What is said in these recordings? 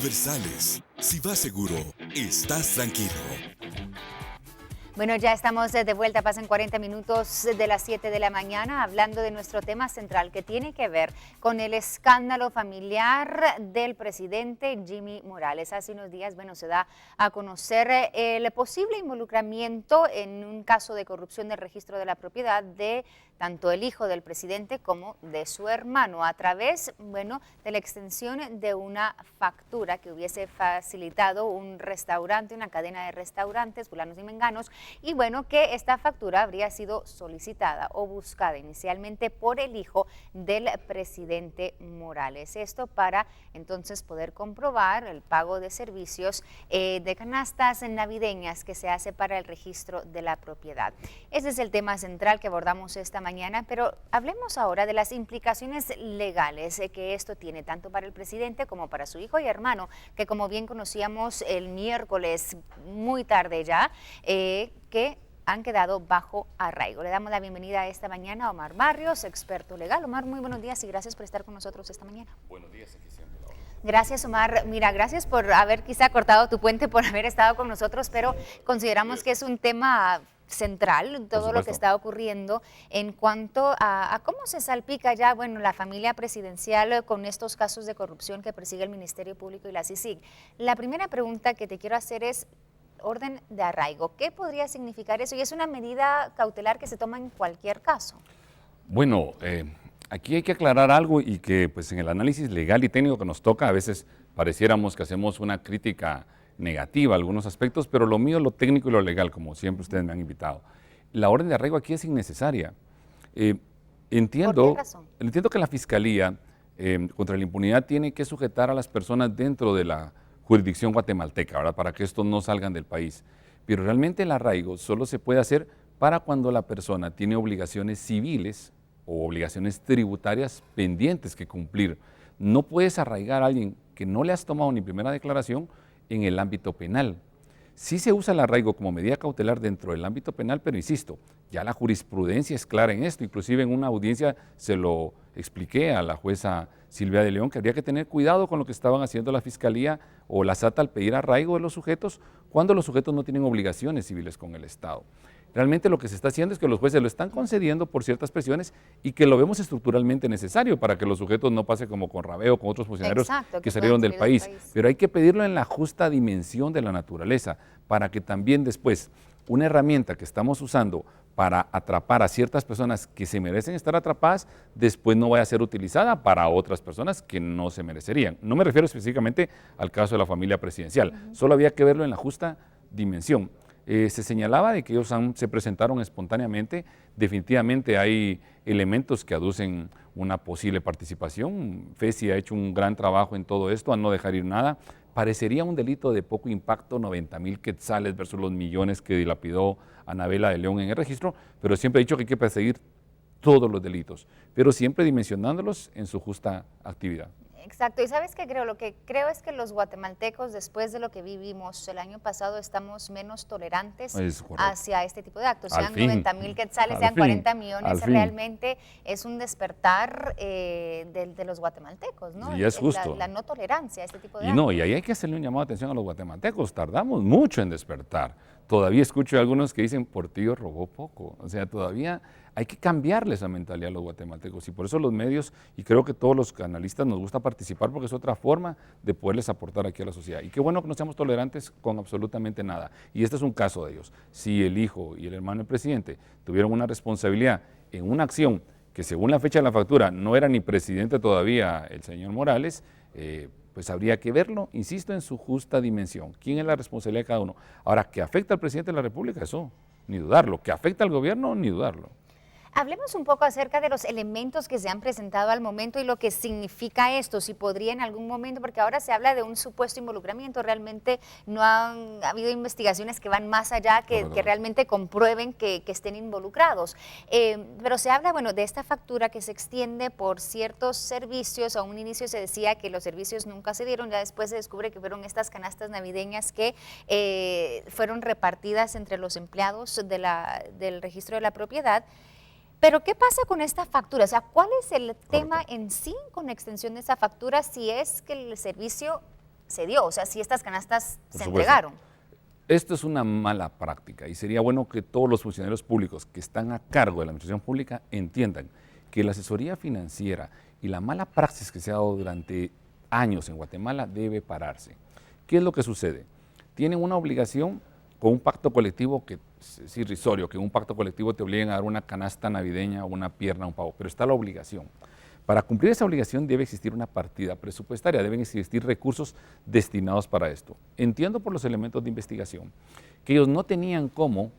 Universales. Si vas seguro, estás tranquilo. Bueno, ya estamos de vuelta, pasan 40 minutos de las 7 de la mañana hablando de nuestro tema central que tiene que ver con el escándalo familiar del presidente Jimmy Morales. Hace unos días, bueno, se da a conocer el posible involucramiento en un caso de corrupción del registro de la propiedad de tanto el hijo del presidente como de su hermano a través, bueno, de la extensión de una factura que hubiese facilitado un restaurante, una cadena de restaurantes, fulanos y menganos, y bueno, que esta factura habría sido solicitada o buscada inicialmente por el hijo del presidente Morales. Esto para entonces poder comprobar el pago de servicios de canastas navideñas que se hace para el registro de la propiedad. Ese es el tema central que abordamos esta mañana, pero hablemos ahora de las implicaciones legales que esto tiene tanto para el presidente como para su hijo y hermano, que como bien conocíamos el miércoles muy tarde ya, que han quedado bajo arraigo. Le damos la bienvenida esta mañana a Omar Barrios, experto legal. Omar, muy buenos días y gracias por estar con nosotros esta mañana. Buenos días, aquí siempre. Gracias, Omar. Mira, gracias por haber quizá cortado tu puente, por haber estado con nosotros, pero consideramos que es un tema central, todo lo que está ocurriendo en cuanto a cómo se salpica ya, bueno, la familia presidencial con estos casos de corrupción que persigue el Ministerio Público y la CICIG. La primera pregunta que te quiero hacer es orden de arraigo. ¿Qué podría significar eso? Y es una medida cautelar que se toma en cualquier caso. Bueno, aquí hay que aclarar algo y que pues en el análisis legal y técnico que nos toca a veces pareciéramos que hacemos una crítica negativa a algunos aspectos, pero lo mío, lo técnico y lo legal, como siempre ustedes me han invitado. La orden de arraigo aquí es innecesaria. Entiendo, ¿Por qué razón? Entiendo que la Fiscalía contra la impunidad tiene que sujetar a las personas dentro de la jurisdicción guatemalteca, ¿verdad? Para que estos no salgan del país. Pero realmente el arraigo solo se puede hacer para cuando la persona tiene obligaciones civiles o obligaciones tributarias pendientes que cumplir. No puedes arraigar a alguien que no le has tomado ni primera declaración en el ámbito penal. Sí se usa el arraigo como medida cautelar dentro del ámbito penal, pero insisto, ya la jurisprudencia es clara en esto. Inclusive en una audiencia se lo expliqué a la jueza Silvia de León que habría que tener cuidado con lo que estaban haciendo la Fiscalía o la SAT al pedir arraigo de los sujetos cuando los sujetos no tienen obligaciones civiles con el Estado. Realmente lo que se está haciendo es que los jueces lo están concediendo por ciertas presiones y que lo vemos estructuralmente necesario para que los sujetos no pasen como con Rabeo, con otros funcionarios que salieron del país. Pero hay que pedirlo en la justa dimensión de la naturaleza para que también después una herramienta que estamos usando para atrapar a ciertas personas que se merecen estar atrapadas, después no vaya a ser utilizada para otras personas que no se merecerían. No me refiero específicamente al caso de la familia presidencial, solo había que verlo en la justa dimensión. Se señalaba de que ellos se presentaron espontáneamente, definitivamente hay elementos que aducen una posible participación. FESI ha hecho un gran trabajo en todo esto, a no dejar ir nada. Parecería un delito de poco impacto, 90,000 quetzales versus los millones que dilapidó Anabela de León en el registro, pero siempre he dicho que hay que perseguir todos los delitos, pero siempre dimensionándolos en su justa actividad. Exacto, y ¿sabes qué creo? Lo que creo es que los guatemaltecos, después de lo que vivimos el año pasado, estamos menos tolerantes hacia este tipo de actos. Sean 90,000 quetzales, sean 40 millones, realmente es un despertar de los guatemaltecos, ¿no? Y es justo. La no tolerancia a este tipo de actos. No, y ahí hay que hacerle un llamado de atención a los guatemaltecos, tardamos mucho en despertar. Todavía escucho a algunos que dicen, Portillo robó poco, o sea, todavía hay que cambiarle esa mentalidad a los guatemaltecos y por eso los medios y creo que todos los analistas nos gusta participar porque es otra forma de poderles aportar aquí a la sociedad. Y qué bueno que no seamos tolerantes con absolutamente nada. Y este es un caso de ellos. Si el hijo y el hermano del presidente tuvieron una responsabilidad en una acción que según la fecha de la factura no era ni presidente todavía el señor Morales, pues habría que verlo, insisto, en su justa dimensión. ¿Quién es la responsabilidad de cada uno? Ahora, ¿que afecta al presidente de la República? Eso, ni dudarlo. ¿Que afecta al gobierno? Ni dudarlo. Hablemos un poco acerca de los elementos que se han presentado al momento y lo que significa esto, si podría en algún momento, porque ahora se habla de un supuesto involucramiento, realmente no han habido investigaciones que van más allá, que realmente comprueben que estén involucrados. Pero se habla, bueno, de esta factura que se extiende por ciertos servicios. A un inicio se decía que los servicios nunca se dieron, ya después se descubre que fueron estas canastas navideñas que fueron repartidas entre los empleados del registro de la propiedad. Pero, ¿qué pasa con esta factura? O sea, ¿cuál es el tema en sí con la extensión de esa factura si es que el servicio se dio, o sea, si estas canastas Por se supuesto. entregaron. Esto es una mala práctica y sería bueno que todos los funcionarios públicos que están a cargo de la administración pública entiendan que la asesoría financiera y la mala praxis que se ha dado durante años en Guatemala debe pararse. ¿Qué es lo que sucede? Tienen una obligación con un pacto colectivo que es irrisorio, que en un pacto colectivo te obliguen a dar una canasta navideña o una pierna, un pavo, pero está la obligación. Para cumplir esa obligación debe existir una partida presupuestaria, deben existir recursos destinados para esto. Entiendo por los elementos de investigación que ellos no tenían cómo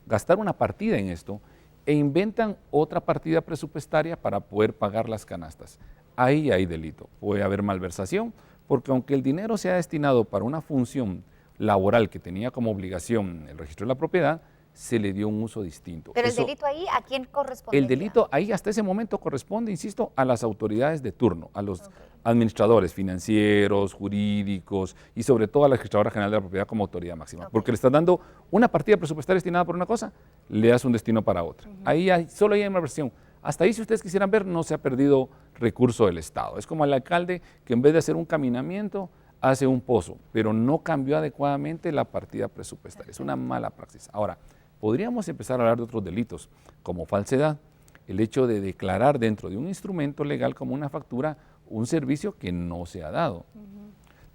gastar una partida en esto e inventan otra partida presupuestaria para poder pagar las canastas. Ahí hay delito, puede haber malversación, porque aunque el dinero sea destinado para una función laboral que tenía como obligación el registro de la propiedad, se le dio un uso distinto. Pero Eso, el delito ahí, ¿a quién corresponde? el delito ahí hasta ese momento corresponde, insisto, a las autoridades de turno, a los administradores financieros, jurídicos y sobre todo a la Registradora General de la Propiedad como autoridad máxima. Porque le estás dando una partida presupuestaria destinada para una cosa, le das un destino para otra. Ahí solo hay malversación. Hasta ahí, si ustedes quisieran ver, no se ha perdido recurso del Estado. Es como el alcalde que en vez de hacer un caminamiento, hace un pozo, pero no cambió adecuadamente la partida presupuestaria. Es una mala praxis. Ahora, podríamos empezar a hablar de otros delitos, como falsedad, el hecho de declarar dentro de un instrumento legal como una factura un servicio que no se ha dado.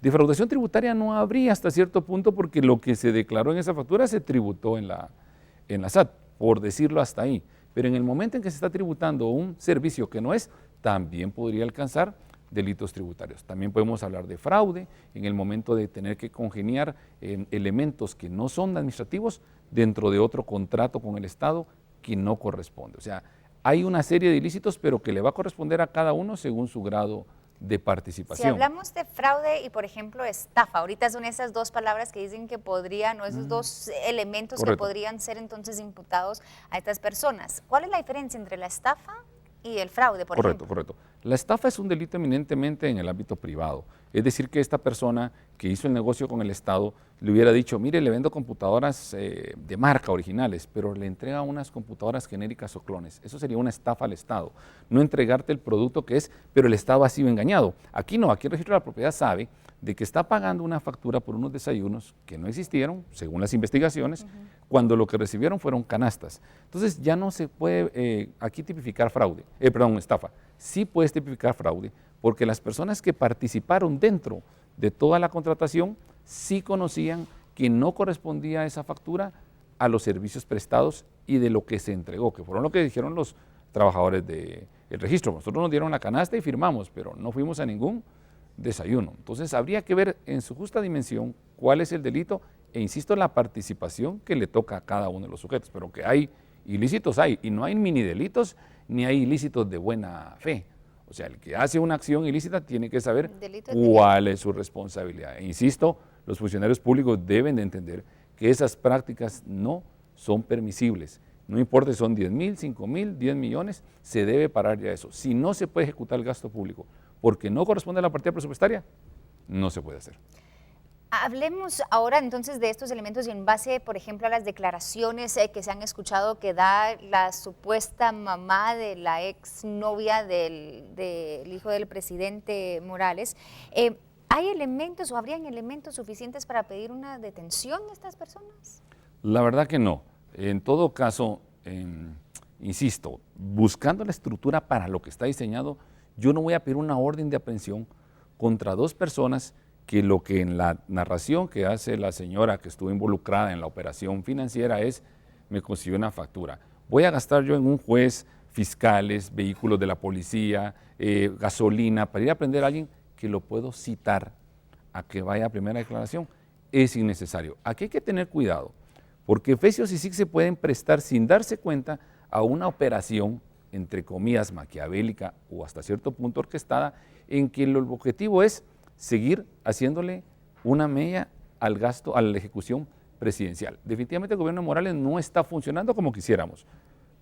Defraudación tributaria no habría hasta cierto punto porque lo que se declaró en esa factura se tributó en la SAT, por decirlo hasta ahí. Pero en el momento en que se está tributando un servicio que no es, también podría alcanzar delitos tributarios. También podemos hablar de fraude en el momento de tener que congeniar elementos que no son administrativos dentro de otro contrato con el Estado que no corresponde. O sea, hay una serie de ilícitos, pero que le va a corresponder a cada uno según su grado de participación. Si hablamos de fraude y, por ejemplo, estafa, ahorita son esas dos palabras que dicen que podrían, o esos dos elementos Correcto. que podrían ser entonces imputados a estas personas. ¿Cuál es la diferencia entre la estafa y el fraude, por ejemplo? Correcto. La estafa es un delito eminentemente en el ámbito privado. Es decir, que esta persona que hizo el negocio con el Estado le hubiera dicho, mire, le vendo computadoras de marca originales, pero le entrega unas computadoras genéricas o clones. Eso sería una estafa al Estado. No entregarte el producto que es, pero el Estado ha sido engañado. Aquí no, aquí el registro de la propiedad sabe de que está pagando una factura por unos desayunos que no existieron, según las investigaciones, cuando lo que recibieron fueron canastas. Entonces ya no se puede aquí tipificar fraude, estafa. Sí puedes tipificar fraude porque las personas que participaron dentro de toda la contratación sí conocían que no correspondía esa factura a los servicios prestados y de lo que se entregó, que fueron lo que dijeron los trabajadores del registro. Nosotros nos dieron la canasta y firmamos, pero no fuimos a ningún desayuno. Entonces habría que ver en su justa dimensión cuál es el delito e insisto la participación que le toca a cada uno de los sujetos, pero que hay ilícitos hay y no hay mini delitos ni hay ilícitos de buena fe. O sea, el que hace una acción ilícita tiene que saber cuál es su responsabilidad. E insisto, los funcionarios públicos deben de entender que esas prácticas no son permisibles. No importa si son 10,000, 5,000, 10 millones, se debe parar ya eso. Si no se puede ejecutar el gasto público porque no corresponde a la partida presupuestaria, no se puede hacer. Hablemos ahora entonces de estos elementos y en base, por ejemplo, a las declaraciones que se han escuchado que da la supuesta mamá de la exnovia del hijo del presidente Morales. ¿Hay elementos o habrían elementos suficientes para pedir una detención de estas personas? La verdad que no. En todo caso, insisto, buscando la estructura para lo que está diseñado, yo no voy a pedir una orden de aprehensión contra dos personas que lo que en la narración que hace la señora que estuvo involucrada en la operación financiera es, me consiguió una factura. Voy a gastar yo en un juez, fiscales, vehículos de la policía, gasolina, para ir a prender a alguien que lo puedo citar a que vaya a primera declaración. Es innecesario. Aquí hay que tener cuidado, porque Efesios y SIC se pueden prestar sin darse cuenta a una operación, entre comillas, maquiavélica o hasta cierto punto orquestada, en que el objetivo es seguir haciéndole una mella al gasto, a la ejecución presidencial. Definitivamente el gobierno de Morales no está funcionando como quisiéramos,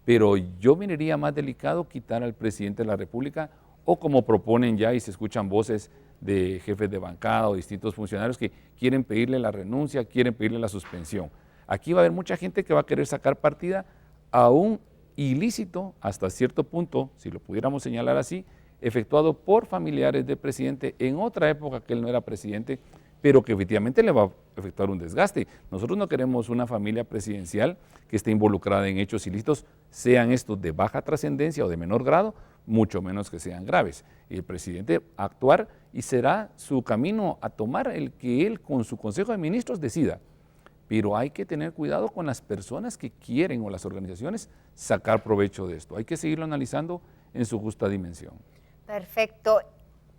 pero yo miraría más delicado quitar al presidente de la República o como proponen ya y se escuchan voces de jefes de bancada o distintos funcionarios que quieren pedirle la renuncia, quieren pedirle la suspensión. Aquí va a haber mucha gente que va a querer sacar partida a un ilícito hasta cierto punto, si lo pudiéramos señalar así, efectuado por familiares del presidente en otra época que él no era presidente, pero que efectivamente le va a efectuar un desgaste. Nosotros no queremos una familia presidencial que esté involucrada en hechos ilícitos, sean estos de baja trascendencia o de menor grado, mucho menos que sean graves. El presidente va a actuar y será su camino a tomar el que él con su Consejo de Ministros decida. Pero hay que tener cuidado con las personas que quieren o las organizaciones sacar provecho de esto. Hay que seguirlo analizando en su justa dimensión. Perfecto.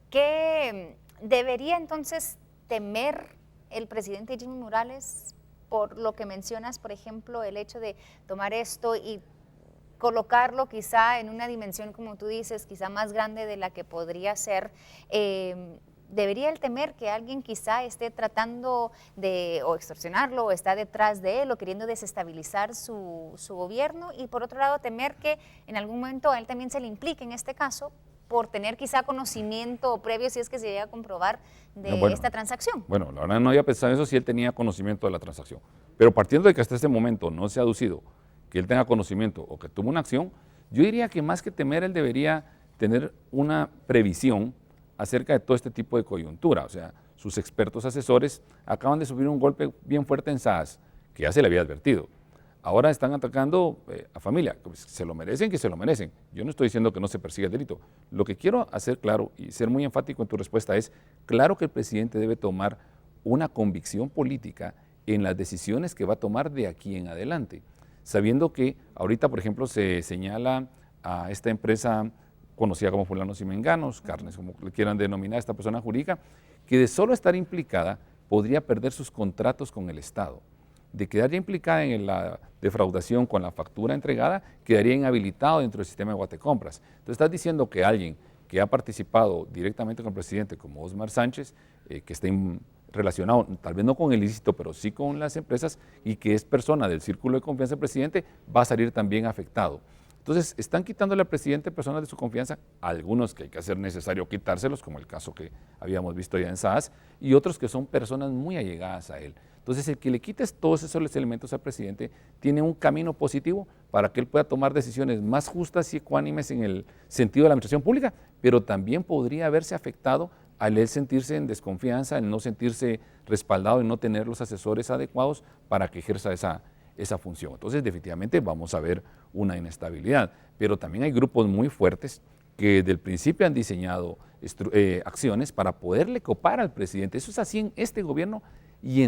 ¿Qué debería entonces temer el presidente Jimmy Morales por lo que mencionas, por ejemplo, el hecho de tomar esto y colocarlo quizá en una dimensión, como tú dices, quizá más grande de la que podría ser? ¿Debería él temer que alguien quizá esté tratando de o extorsionarlo o está detrás de él o queriendo desestabilizar su gobierno? Y por otro lado, temer que en algún momento a él también se le implique en este caso por tener quizá conocimiento previo, si es que se llega a comprobar, de esta transacción. Bueno, la verdad no había pensado en eso si él tenía conocimiento de la transacción. Pero partiendo de que hasta este momento no se ha aducido que él tenga conocimiento o que tuvo una acción, yo diría que más que temer, él debería tener una previsión acerca de todo este tipo de coyuntura. O sea, sus expertos asesores acaban de sufrir un golpe bien fuerte en SAS, que ya se le había advertido. Ahora están atacando a familia, pues, se lo merecen, que se lo merecen. Yo no estoy diciendo que no se persiga el delito. Lo que quiero hacer claro y ser muy enfático en tu respuesta es, claro que el presidente debe tomar una convicción política en las decisiones que va a tomar de aquí en adelante, sabiendo que ahorita, por ejemplo, se señala a esta empresa conocida como fulanos y menganos, carnes, como le quieran denominar a esta persona jurídica, que de solo estar implicada podría perder sus contratos con el Estado. De quedar ya implicada en la defraudación con la factura entregada, quedaría inhabilitado dentro del sistema de Guatecompras. Entonces estás diciendo que alguien que ha participado directamente con el presidente, como Osmar Sánchez, que está relacionado, tal vez no con el ilícito, pero sí con las empresas, y que es persona del círculo de confianza del presidente, va a salir también afectado. Entonces, están quitándole al presidente personas de su confianza, algunos que hay que hacer necesario quitárselos, como el caso que habíamos visto ya en SAS, y otros que son personas muy allegadas a él. Entonces, el que le quites todos esos elementos al presidente tiene un camino positivo para que él pueda tomar decisiones más justas y ecuánimes en el sentido de la administración pública, pero también podría verse afectado al él sentirse en desconfianza, al no sentirse respaldado y no tener los asesores adecuados para que ejerza esa función. Entonces, definitivamente vamos a ver una inestabilidad, pero también hay grupos muy fuertes que desde el principio han diseñado acciones para poderle copar al presidente. Eso es así en este gobierno y en